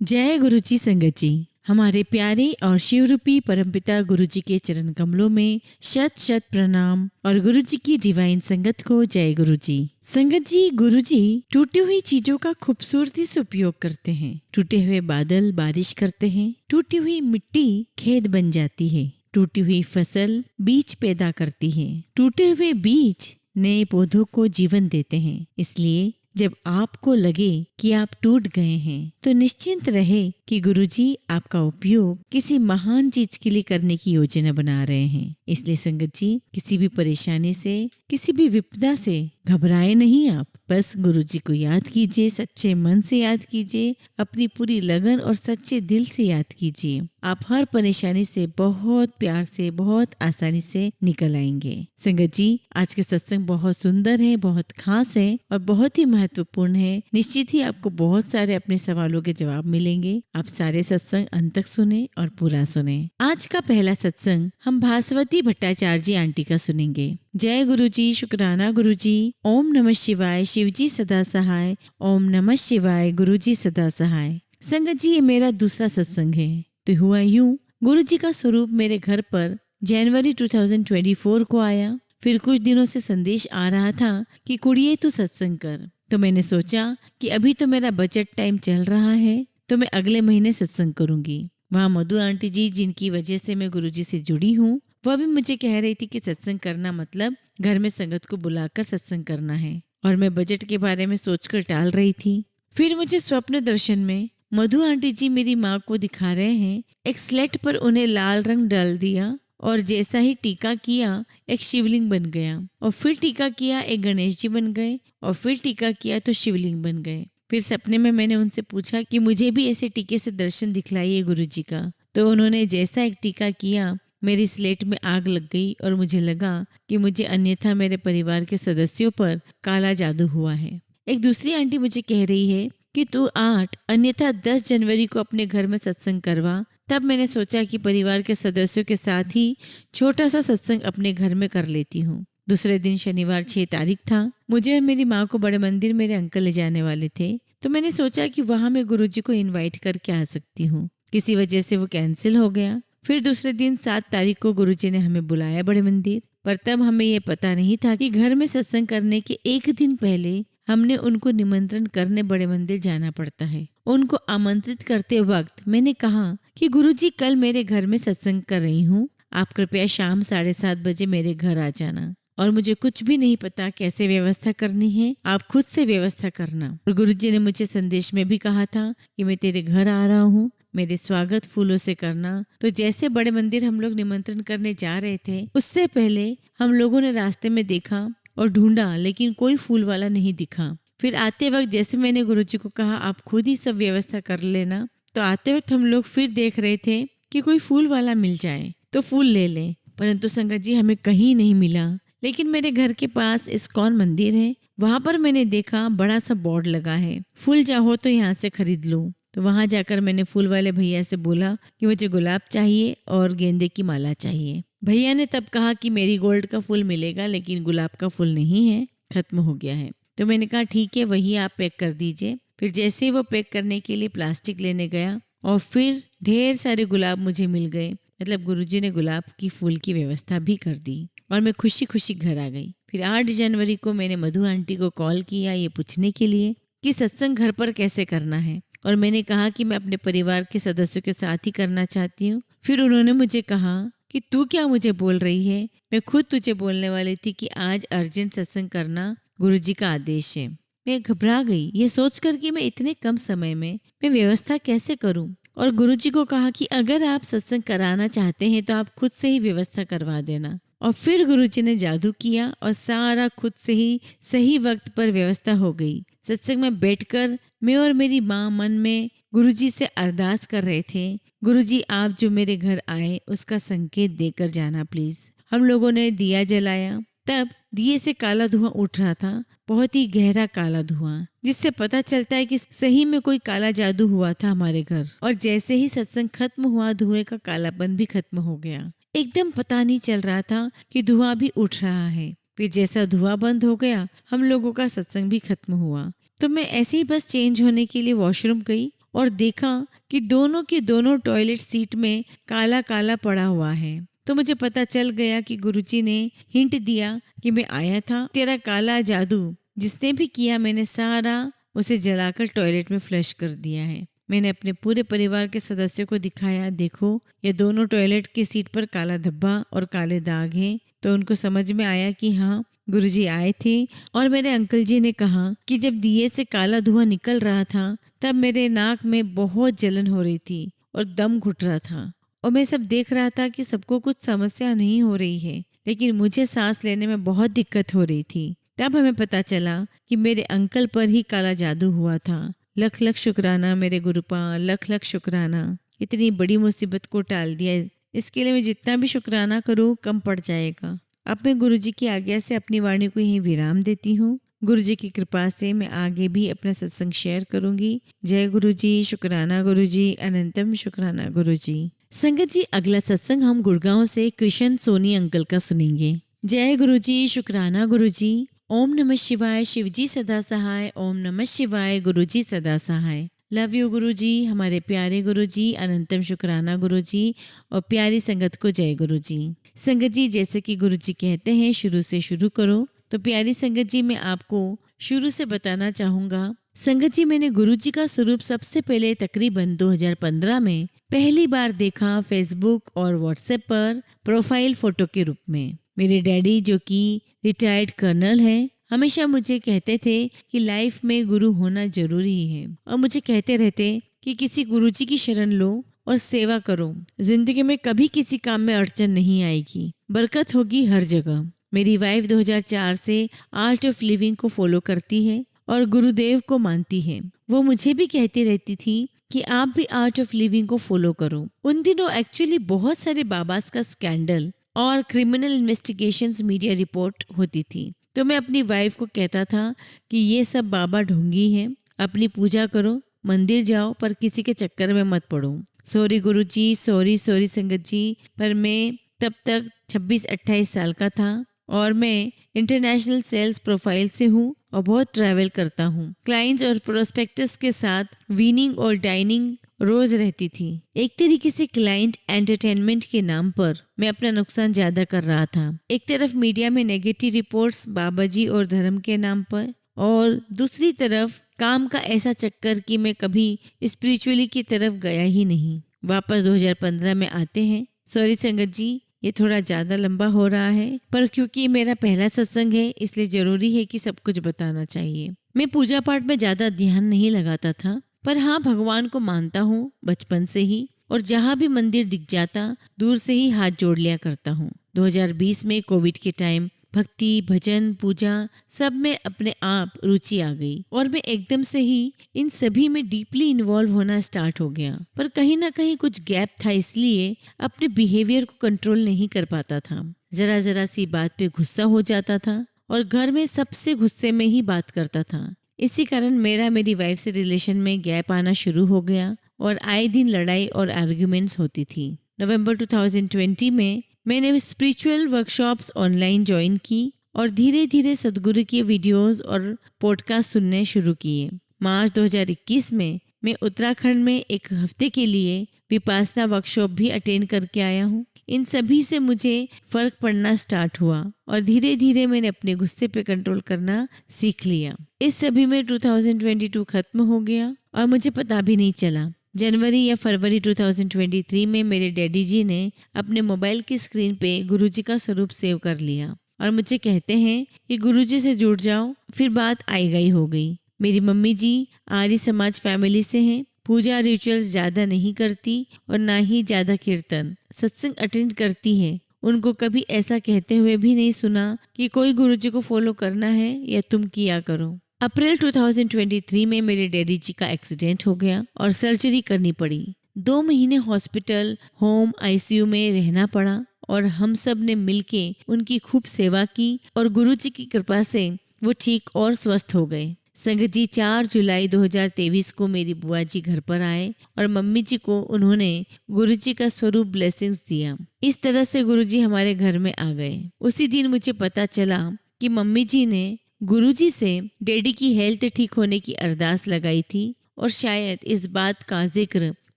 जय गुरु जी संगत जी। हमारे प्यारे और शिवरूपी परमपिता गुरु जी के चरण कमलों में शत शत प्रणाम और गुरु जी की डिवाइन संगत को जय गुरु जी। संगत जी, गुरु जी टूटी हुई चीजों का खूबसूरती से उपयोग करते हैं। टूटे हुए बादल बारिश करते हैं, टूटी हुई मिट्टी खेत बन जाती है, टूटी हुई फसल बीज पैदा करती है, टूटे हुए बीज नए पौधों को जीवन देते हैं। इसलिए जब आपको लगे कि आप टूट गए हैं तो निश्चिंत रहे कि गुरुजी आपका उपयोग किसी महान चीज के लिए करने की योजना बना रहे हैं। इसलिए संगत जी, किसी भी परेशानी से, किसी भी विपदा से घबराए नहीं। आप बस गुरुजी को याद कीजिए, सच्चे मन से याद कीजिए, अपनी पूरी लगन और सच्चे दिल से याद कीजिए। आप हर परेशानी से बहुत प्यार से, बहुत आसानी से निकल आएंगे। संगत जी, आज के सत्संग बहुत सुंदर है, बहुत खास है और बहुत ही महत्वपूर्ण है। निश्चित ही आपको बहुत सारे अपने सवालों के जवाब मिलेंगे। आप सारे सत्संग अंत तक सुने और पूरा सुने। आज का पहला सत्संग हम भास्वती भट्टाचार्य जी आंटी का सुनेंगे। जय गुरु जी, शुक्राना गुरु जी। ओम नमः शिवाय, शिव जी सदा सहाय। ओम नमः शिवाय, गुरु जी सदा सहाय। संगत जी, ये मेरा दूसरा सत्संग है। तो हुआ यूं, गुरु जी का स्वरूप मेरे घर पर जनवरी 2024 को आया। फिर कुछ दिनों से संदेश आ रहा था कि कुड़िए तू सत्संग कर। तो मैंने सोचा कि अभी तो मेरा बजट टाइम चल रहा है, तो मैं अगले महीने सत्संग करूंगी। वहाँ मधु आंटी जी, जिनकी वजह से मैं गुरुजी से जुड़ी हूँ, वह भी मुझे कह रही थी कि सत्संग करना मतलब घर में संगत को बुलाकर सत्संग करना है। और मैं बजट के बारे में सोचकर टाल रही थी। फिर मुझे स्वप्न दर्शन में मधु आंटी जी मेरी माँ को दिखा रहे हैं। एक स्लेट पर उन्हें लाल रंग डाल दिया और जैसा ही टीका किया एक शिवलिंग बन गया, और फिर टीका किया एक गणेश जी बन गए, और फिर टीका किया तो शिवलिंग बन गए। फिर सपने में मैंने उनसे पूछा कि मुझे भी ऐसे टीके से दर्शन दिखलाइए गुरुजी का। तो उन्होंने जैसा एक टीका किया, मेरी स्लेट में आग लग गई और मुझे लगा कि मुझे अन्यथा मेरे परिवार के सदस्यों पर काला जादू हुआ है। एक दूसरी आंटी मुझे कह रही है कि तू 8 अन्यथा 10 जनवरी को अपने घर में सत्संग करवा। तब मैंने सोचा कि परिवार के सदस्यों के साथ ही छोटा सा सत्संग अपने घर में कर लेती हूँ। दूसरे दिन शनिवार 6 तारीख था। मुझे और मेरी माँ को बड़े मंदिर मेरे अंकल ले जाने वाले थे, तो मैंने सोचा कि वहाँ मैं गुरुजी को इनवाइट करके आ सकती हूँ। किसी वजह से वो कैंसिल हो गया। फिर दूसरे दिन 7 तारीख को गुरुजी ने हमें बुलाया बड़े मंदिर, पर तब हमें ये पता नहीं था कि घर में सत्संग करने के एक दिन पहले हमने उनको निमंत्रण करने बड़े मंदिर जाना पड़ता है। उनको आमंत्रित करते वक्त मैंने कहा कि गुरुजी, कल मेरे घर में सत्संग कर रही हूँ, आप कृपया शाम 7:30 बजे मेरे घर आ जाना। और मुझे कुछ भी नहीं पता कैसे व्यवस्था करनी है, आप खुद से व्यवस्था करना। और गुरुजी ने मुझे संदेश में भी कहा था कि मैं तेरे घर आ रहा हूँ, मेरे स्वागत फूलों से करना। तो जैसे बड़े मंदिर हम लोग निमंत्रण करने जा रहे थे, उससे पहले हम लोगों ने रास्ते में देखा और ढूंढा, लेकिन कोई फूल वाला नहीं दिखा। फिर आते वक्त जैसे मैंने गुरुजी को कहा आप खुद ही सब व्यवस्था कर लेना, तो आते वक्त हम लोग फिर देख रहे थे कि कोई फूल वाला मिल जाए तो फूल ले लें। परंतु संगत जी, हमें कहीं नहीं मिला। लेकिन मेरे घर के पास इस्कॉन मंदिर है, वहाँ पर मैंने देखा बड़ा सा बोर्ड लगा है, फूल चाहो तो यहाँ से खरीद लो। तो वहाँ जाकर मैंने फूल वाले भैया से बोला कि मुझे गुलाब चाहिए और गेंदे की माला चाहिए। भैया ने तब कहा कि मेरीगोल्ड का फूल मिलेगा, लेकिन गुलाब का फूल नहीं है, खत्म हो गया है। तो मैंने कहा ठीक है, वही आप पैक कर दीजिए। फिर जैसे ही वो पैक करने के लिए प्लास्टिक लेने गया और फिर ढेर सारे गुलाब मुझे मिल गए। मतलब गुरुजी ने गुलाब की फूल की व्यवस्था भी कर दी और मैं खुशी खुशी घर आ गई। फिर 8 जनवरी को मैंने मधु आंटी को कॉल किया ये पूछने के लिए कि सत्संग घर पर कैसे करना है, और मैंने कहा कि मैं अपने परिवार के सदस्यों के साथ ही करना चाहती हूँ। फिर उन्होंने मुझे कहा कि तू क्या मुझे बोल रही है, मैं खुद तुझे बोलने वाली थी कि आज अर्जेंट सत्संग करना गुरुजी का आदेश है। मैं घबरा गई ये सोचकर कि मैं इतने कम समय में मैं व्यवस्था कैसे करूं, और गुरुजी को कहा कि अगर आप सत्संग कराना चाहते हैं तो आप खुद से ही व्यवस्था करवा देना। और फिर गुरुजी ने जादू किया और सारा खुद से ही सही वक्त पर व्यवस्था हो गई। सत्संग में बैठकर मैं और मेरी माँ मन में गुरुजी से अरदास कर रहे थे, गुरुजी आप जो मेरे घर आए उसका संकेत देकर जाना प्लीज। हम लोगों ने दिया जलाया, तब दिए से काला धुआं उठ रहा था, बहुत ही गहरा काला धुआं, जिससे पता चलता है कि सही में कोई काला जादू हुआ था हमारे घर। और जैसे ही सत्संग खत्म हुआ, धुएं का कालापन भी खत्म हो गया। एकदम पता नहीं चल रहा था कि धुआं भी उठ रहा है। फिर जैसा धुआं बंद हो गया, हम लोगों का सत्संग भी खत्म हुआ। तो मैं ऐसे ही बस चेंज होने के लिए वॉशरूम गई और देखा कि दोनों के दोनों टॉयलेट सीट में काला काला पड़ा हुआ है। तो मुझे पता चल गया कि गुरुजी ने हिंट दिया कि मैं आया था, तेरा काला जादू जिसने भी किया मैंने सारा उसे जलाकर टॉयलेट में फ्लश कर दिया है। मैंने अपने पूरे परिवार के सदस्यों को दिखाया, देखो ये दोनों टॉयलेट की सीट पर काला धब्बा और काले दाग हैं। तो उनको समझ में आया कि हाँ गुरुजी आए थे। और मेरे अंकल जी ने कहा कि जब दिए से काला धुआं निकल रहा था तब मेरे नाक में बहुत जलन हो रही थी और दम घुट रहा था और मैं सब देख रहा था कि सबको कुछ समस्या नहीं हो रही है, लेकिन मुझे सांस लेने में बहुत दिक्कत हो रही थी। तब हमें पता चला कि मेरे अंकल पर ही काला जादू हुआ था। लख लख शुक्राना मेरे गुरुपा, लख लख शुक्राना, इतनी बड़ी मुसीबत को टाल दिया। इसके लिए मैं जितना भी शुक्राना करूँ कम पड़ जाएगा। अब मैं गुरुजी की आज्ञा से अपनी वाणी को यहीं विराम देती हूँ। गुरुजी की कृपा से मैं आगे भी अपना सत्संग शेयर करूंगी। जय गुरुजी, शुक्राना गुरुजी, अनंतम शुक्राना गुरुजी। संगत जी, अगला सत्संग हम गुड़गांव से कृष्ण सोनी अंकल का सुनेंगे। जय गुरुजी, शुक्राना गुरुजी। ओम नमः शिवाय, शिवजी सदा सहाय। ओम नमः शिवाय, गुरुजी सदा सहाय। लव यू गुरुजी, हमारे प्यारे गुरुजी, अनंतम शुक्राना गुरुजी और प्यारी संगत को जय गुरुजी। संगत जी, जैसे कि गुरुजी कहते हैं शुरू से शुरू करो, तो प्यारी संगत जी मैं आपको शुरू से बताना चाहूँगा। संगत जी, मैंने गुरुजी का स्वरूप सबसे पहले तकरीबन 2015 में पहली बार देखा फेसबुक और व्हाट्सएप पर प्रोफाइल फोटो के रूप में। मेरे डैडी जो कि रिटायर्ड कर्नल हैं, हमेशा मुझे कहते थे कि लाइफ में गुरु होना जरूरी है और मुझे कहते रहते कि किसी गुरुजी की शरण लो और सेवा करो, जिंदगी में कभी किसी काम में अड़चन नहीं आएगी, बरकत होगी हर जगह। मेरी वाइफ 2004 से आर्ट ऑफ लिविंग को फॉलो करती है और गुरुदेव को मानती है। वो मुझे भी कहती रहती थी कि आप भी आर्ट ऑफ लिविंग को फॉलो करो। उन दिनों एक्चुअली बहुत सारे बाबास का स्कैंडल और क्रिमिनल इन्वेस्टिगेशंस मीडिया रिपोर्ट होती थी। तो मैं अपनी वाइफ को कहता था कि ये सब बाबा ढोंगी हैं, अपनी पूजा करो, मंदिर जाओ, पर किसी के चक्कर में मत पड़ो। सॉरी गुरुजी, सॉरी संगत जी, पर मैं तब तक 26-28 साल का था और मैं इंटरनेशनल सेल्स प्रोफाइल से हूँ और बहुत ट्रैवल करता हूँ। क्लाइंट्स और प्रोस्पेक्टस के साथ वीनिंग और डाइनिंग रोज रहती थी। एक तरीके से क्लाइंट एंटरटेनमेंट के नाम पर मैं अपना नुकसान ज्यादा कर रहा था। एक तरफ मीडिया में नेगेटिव रिपोर्ट्स बाबाजी और धर्म के नाम पर, और दूसरी तरफ काम का ऐसा चक्कर कि मैं कभी स्पिरिचुअली की तरफ गया ही नहीं। वापस 2015 में आते हैं। सॉरी संगत जी, ये थोड़ा ज्यादा लंबा हो रहा है, पर क्योंकि मेरा पहला सत्संग है इसलिए जरूरी है कि सब कुछ बताना चाहिए। मैं पूजा पाठ में ज्यादा ध्यान नहीं लगाता था, पर हाँ भगवान को मानता हूँ बचपन से ही, और जहाँ भी मंदिर दिख जाता दूर से ही हाथ जोड़ लिया करता हूँ। 2020 में कोविड के टाइम भक्ति, भजन, पूजा सब में अपने आप रुचि आ गई और मैं एकदम से ही इन सभी में डीपली इन्वॉल्व होना स्टार्ट हो गया। पर कहीं ना कहीं कुछ गैप था, इसलिए अपने बिहेवियर को कंट्रोल नहीं कर पाता था। जरा जरा सी बात पे गुस्सा हो जाता था और घर में सबसे गुस्से में ही बात करता था। इसी कारण मेरी वाइफ से रिलेशन में गैप आना शुरू हो गया और आए दिन लड़ाई और आर्ग्यूमेंट्स होती थी। नवंबर 2020 में मैंने स्पिरिचुअल वर्कशॉप्स ऑनलाइन ज्वाइन की और धीरे धीरे सदगुरु की वीडियोस और पॉडकास्ट सुनने शुरू किए। मार्च 2021 में मैं उत्तराखंड में एक हफ्ते के लिए विपासना वर्कशॉप भी अटेंड करके आया हूँ। इन सभी से मुझे फर्क पड़ना स्टार्ट हुआ और धीरे धीरे मैंने अपने गुस्से पे कंट्रोल करना सीख लिया। इस सभी में 2022 खत्म हो गया और मुझे पता भी नहीं चला। जनवरी या फरवरी 2023 में मेरे डैडी जी ने अपने मोबाइल की स्क्रीन पे गुरुजी का स्वरूप सेव कर लिया और मुझे कहते हैं कि गुरुजी से जुड़ जाओ। फिर बात आई गई हो गई। मेरी मम्मी जी आर्य समाज फैमिली से हैं, पूजा रिचुअल्स ज्यादा नहीं करती और ना ही ज्यादा कीर्तन सत्संग अटेंड करती है। उनको कभी ऐसा कहते हुए भी नहीं सुना कि कोई गुरुजी को फॉलो करना है या तुम किया करो। अप्रैल 2023 में मेरे डैडी जी का एक्सीडेंट हो गया और सर्जरी करनी पड़ी। 2 महीने हॉस्पिटल, होम, आईसीयू में रहना पड़ा और हम सब ने मिलके उनकी खूब सेवा की और गुरुजी की कृपा से वो ठीक और स्वस्थ हो गए। संगत जी, 4 जुलाई 2023 को मेरी बुआ जी घर पर आए और मम्मी जी को उन्होंने गुरुजी का स्वरूप ब्लेसिंग्स दिया। इस तरह से गुरुजी हमारे घर में आ गए। उसी दिन मुझे पता चला कि मम्मी जी ने गुरुजी से डैडी की हेल्थ ठीक होने की अरदास लगाई थी और शायद इस बात का जिक्र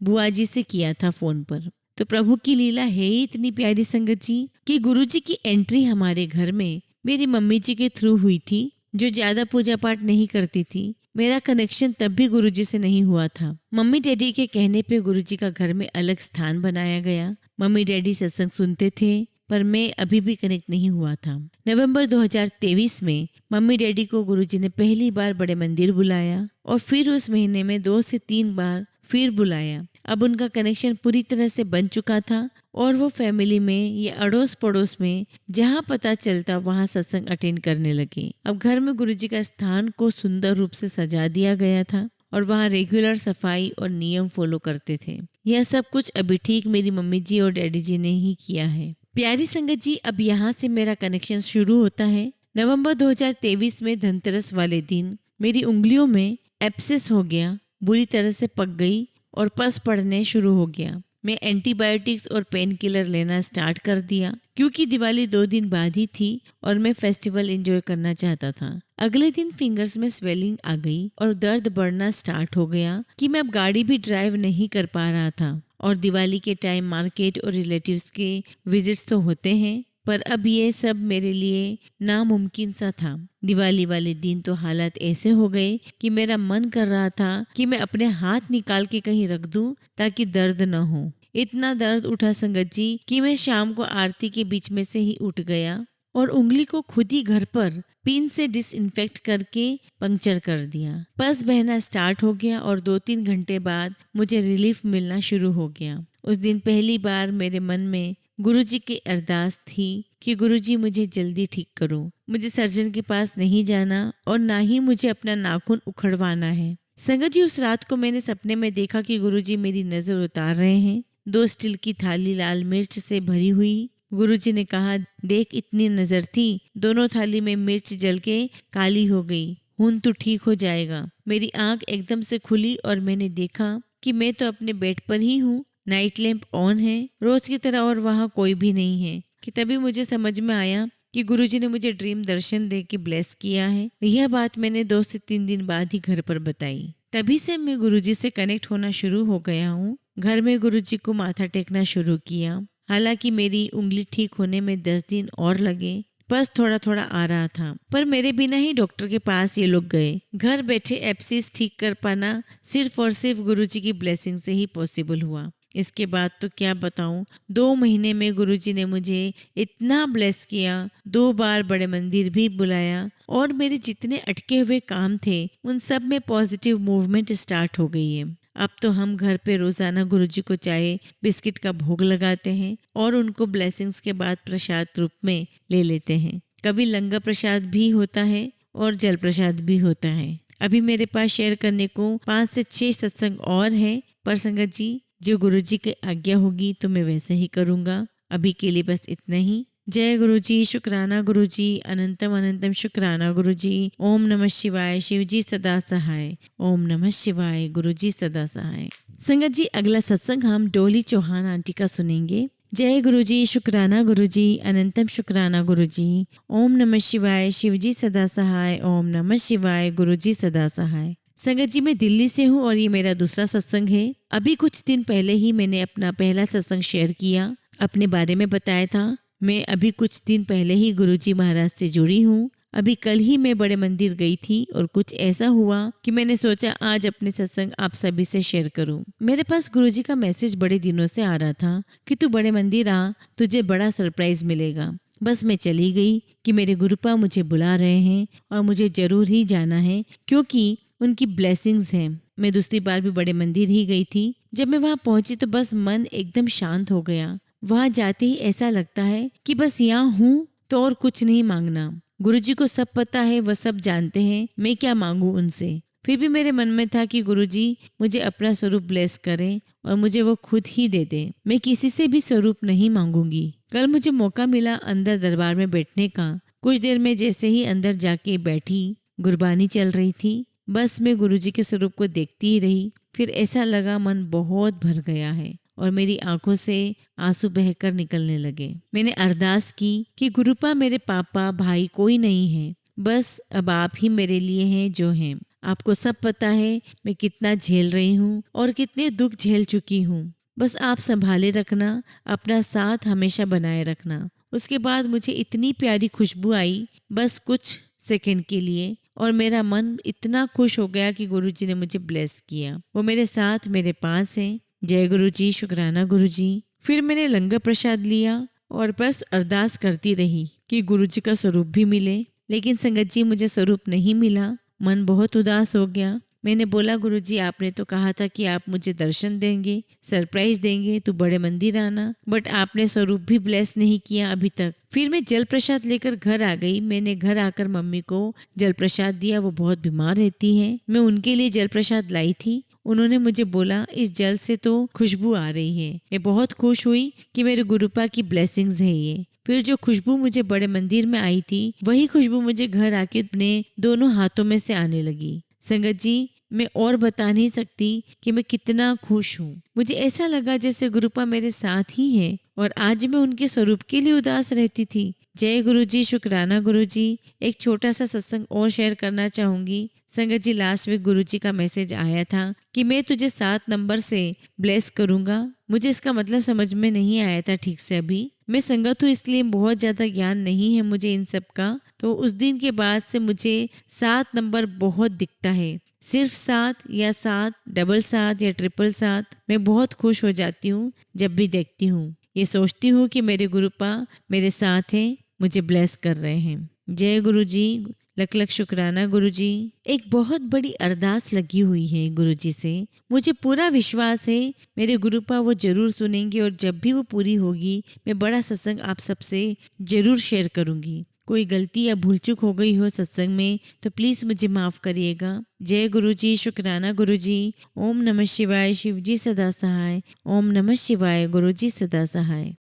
बुआ जी से किया था फोन पर। तो प्रभु की लीला है ही इतनी प्यारी संगत जी कि गुरुजी की एंट्री हमारे घर में मेरी मम्मी जी के थ्रू हुई थी, जो ज्यादा पूजा पाठ नहीं करती थी। मेरा कनेक्शन तब भी गुरुजी से नहीं हुआ था। मम्मी डैडी के कहने पे गुरुजी का घर में अलग स्थान बनाया गया। मम्मी डैडी सत्संग सुनते थे पर मैं अभी भी कनेक्ट नहीं हुआ था। नवंबर 2023 में मम्मी डैडी को गुरुजी ने पहली बार बड़े मंदिर बुलाया और फिर उस महीने में 2 से 3 बार फिर बुलाया। अब उनका कनेक्शन पूरी तरह से बन चुका था और वो फैमिली में या अड़ोस पड़ोस में जहाँ पता चलता वहाँ सत्संग अटेंड करने लगे। अब घर में गुरुजी का स्थान को सुंदर रूप से सजा दिया गया था और वहाँ रेगुलर सफाई और नियम फॉलो करते थे। यह सब कुछ अभी ठीक मेरी मम्मी जी और डैडी जी ने ही किया है। प्यारी संगत जी, अब यहाँ से मेरा कनेक्शन शुरू होता है। नवंबर 2023 में धनतेरस वाले दिन मेरी उंगलियों में एब्सेस हो गया, बुरी तरह से पक गई और पस पड़ने शुरू हो गया। मैं एंटीबायोटिक्स और पेन किलर लेना स्टार्ट कर दिया क्योंकि दिवाली 2 दिन बाद ही थी और मैं फेस्टिवल एंजॉय करना चाहता था। अगले दिन फिंगर्स में स्वेलिंग आ गई और दर्द बढ़ना स्टार्ट हो गया कि मैं अब गाड़ी भी ड्राइव नहीं कर पा रहा था। और दिवाली के टाइम मार्केट और रिलेटिव्स के विजिट्स तो होते हैं, पर अब ये सब मेरे लिए नामुमकिन सा था। दिवाली वाले दिन तो हालात ऐसे हो गए कि मेरा मन कर रहा था कि मैं अपने हाथ निकाल के कहीं रख दूं ताकि दर्द न हो। इतना दर्द उठा संगत जी कि मैं शाम को आरती के बीच में से ही उठ गया और उंगली को खुद ही घर पर पिन से डिसइंफेक्ट करके पंक्चर कर दिया। पस बहना स्टार्ट हो गया और 2-3 घंटे बाद मुझे रिलीफ मिलना शुरू हो गया। उस दिन पहली बार मेरे मन में गुरुजी की अरदास थी कि गुरुजी मुझे जल्दी ठीक करो। मुझे सर्जन के पास नहीं जाना और ना ही मुझे अपना नाखून उखड़वाना है। संगत जी, उस रात को मैंने सपने में देखा कि गुरुजी मेरी नजर उतार रहे हैं। 2 स्टील की थाली लाल मिर्च से भरी हुई। गुरुजी ने कहा, देख इतनी नजर थी, दोनों थाली में मिर्च जल के काली हो गई, खून तो ठीक हो जाएगा। मेरी आंख एकदम से खुली और मैंने देखा कि मैं तो अपने बेड पर ही हूँ। नाइट लैंप ऑन है रोज की तरह और वहाँ कोई भी नहीं है। कि तभी मुझे समझ में आया कि गुरुजी ने मुझे ड्रीम दर्शन दे के ब्लेस किया है। यह बात मैंने 2 से 3 दिन बाद ही घर पर बताई। तभी से मैं गुरुजी से कनेक्ट होना शुरू हो गया हूँ। घर में गुरुजी को माथा टेकना शुरू किया। हालांकि मेरी उंगली ठीक होने में 10 दिन और लगे, बस थोड़ा थोड़ा आ रहा था, पर मेरे बिना ही डॉक्टर के पास ये लोग गए। घर बैठे एब्सिस ठीक कर पाना सिर्फ और सिर्फ गुरुजी की ब्लेसिंग से ही पॉसिबल हुआ। इसके बाद तो क्या बताऊं, 2 महीने में गुरुजी ने मुझे इतना ब्लेस किया। 2 बार बड़े मंदिर भी बुलाया और मेरे जितने अटके हुए काम थे उन सब में पॉजिटिव मूवमेंट स्टार्ट हो गई है। अब तो हम घर पे रोजाना गुरुजी को चाय बिस्किट का भोग लगाते हैं और उनको ब्लेसिंग्स के बाद प्रसाद रूप में ले लेते हैं। कभी लंगर प्रसाद भी होता है और जल प्रसाद भी होता है। अभी मेरे पास शेयर करने को 5 से 6 सत्संग और हैं, पर संगत जी जो गुरुजी की आज्ञा होगी तो मैं वैसे ही करूँगा। अभी के लिए बस इतना ही। जय गुरुजी, शुक्राना गुरुजी, अनंतम अनंतम शुक्राना गुरुजी। ओम नमः शिवाय, शिवजी सदा सहाय। ओम नमः शिवाय, गुरुजी सदा सहाय। संगत जी, अगला सत्संग हम डोली चौहान आंटी का सुनेंगे। जय गुरुजी, शुक्राना गुरुजी, अनंतम शुक्राना गुरुजी। ओम नमः शिवाय, शिवजी सदा सहाय। ओम नमः शिवाय, गुरुजी सदा सहाय। संगत जी, मैं दिल्ली से हूँ और ये मेरा दूसरा सत्संग है। अभी कुछ दिन पहले ही मैंने अपना पहला सत्संग शेयर किया, अपने बारे में बताया था। मैं अभी कुछ दिन पहले ही गुरुजी महाराज से जुड़ी हूँ। अभी कल ही मैं बड़े मंदिर गई थी और कुछ ऐसा हुआ कि मैंने सोचा आज अपने सत्संग आप सभी से शेयर करूं। मेरे पास गुरुजी का मैसेज बड़े दिनों से आ रहा था कि तू बड़े मंदिर आ, तुझे बड़ा सरप्राइज मिलेगा। बस मैं चली गई कि मेरे गुरुपा मुझे बुला रहे हैं और मुझे जरूर ही जाना है क्योंकि उनकी ब्लेसिंग्स हैं। मैं दूसरी बार भी बड़े मंदिर ही गई थी। जब मैं वहाँ पहुंची तो बस मन एकदम शांत हो गया। वहाँ जाते ही ऐसा लगता है कि बस यहाँ हूँ तो और कुछ नहीं मांगना। गुरुजी को सब पता है, वह सब जानते हैं, मैं क्या मांगू उनसे। फिर भी मेरे मन में था कि गुरुजी मुझे अपना स्वरूप ब्लेस करें और मुझे वो खुद ही दे दे। मैं किसी से भी स्वरूप नहीं मांगूंगी। कल मुझे मौका मिला अंदर दरबार में बैठने का। कुछ देर में जैसे ही अंदर जाके बैठी, गुरबानी चल रही थी। बस मैं गुरुजी के स्वरूप को देखती ही रही। फिर ऐसा लगा मन बहुत भर गया है और मेरी आंखों से आंसू बहकर निकलने लगे। मैंने अरदास की कि गुरुपा मेरे पापा भाई कोई नहीं है, बस अब आप ही मेरे लिए हैं जो हैं। आपको सब पता है मैं कितना झेल रही हूँ और कितने दुख झेल चुकी हूँ। बस आप संभाले रखना, अपना साथ हमेशा बनाए रखना। उसके बाद मुझे इतनी प्यारी खुशबू आई बस कुछ सेकंड के लिए, और मेरा मन इतना खुश हो गया कि गुरुजी ने मुझे ब्लेस किया। वो मेरे साथ मेरे पास हैं। जय गुरुजी, शुक्राना गुरुजी। फिर मैंने लंगर प्रसाद लिया और बस अरदास करती रही कि गुरुजी का स्वरूप भी मिले। लेकिन संगत जी, मुझे स्वरूप नहीं मिला। मन बहुत उदास हो गया। मैंने बोला, गुरुजी आपने तो कहा था कि आप मुझे दर्शन देंगे, सरप्राइज देंगे, तो बड़े मंदिर आना, बट आपने स्वरूप भी ब्लेस नहीं किया अभी तक। फिर मैं जल प्रसाद लेकर घर आ गई। मैंने घर आकर मम्मी को जल प्रसाद दिया। वो बहुत बीमार रहती हैं। मैं उनके लिए जल प्रसाद लाई थी। उन्होंने मुझे बोला, इस जल से तो खुशबू आ रही है। मैं बहुत खुश हुई कि मेरे गुरुपा की ब्लेसिंग्स है ये। फिर जो खुशबू मुझे बड़े मंदिर में आई थी, वही खुशबू मुझे घर आके अपने दोनों हाथों में से आने लगी। संगत जी, मैं और बता नहीं सकती कि मैं कितना खुश हूँ। मुझे ऐसा लगा जैसे गुरुपा मेरे साथ ही है और आज मैं उनके स्वरूप के लिए उदास रहती थी। जय गुरुजी, शुक्राना गुरुजी। एक छोटा सा सत्संग और शेयर करना चाहूंगी। संगत जी, लास्ट वीक गुरुजी का मैसेज आया था कि मैं तुझे 7 नंबर से ब्लेस करूंगा। मुझे इसका मतलब समझ में नहीं आया था ठीक से। अभी मैं संगत हूँ इसलिए बहुत ज्यादा ज्ञान नहीं है मुझे इन सब का। तो उस दिन के बाद से मुझे 7 नंबर बहुत दिखता है। सिर्फ 7 या 7, डबल 7 या ट्रिपल 7। मैं बहुत खुश हो जाती हूँ जब भी देखती हूँ। ये सोचती हूँ कि मेरे गुरुपा मेरे साथ हैं, मुझे ब्लेस कर रहे हैं। जय गुरुजी, लख लख शुक्राना गुरुजी। एक बहुत बड़ी अरदास लगी हुई है गुरुजी से। मुझे पूरा विश्वास है मेरे गुरुपा वो जरूर सुनेंगे और जब भी वो पूरी होगी मैं बड़ा सत्संग आप सबसे जरूर शेयर करूंगी। कोई गलती या भूल चूक हो गई हो सत्संग में तो प्लीज मुझे माफ करिएगा। जय गुरुजी, शुक्राना गुरुजी। ओम नमः शिवाय, शिवजी सदा सहाय। ओम नमः शिवाय, गुरुजी सदा सहाय।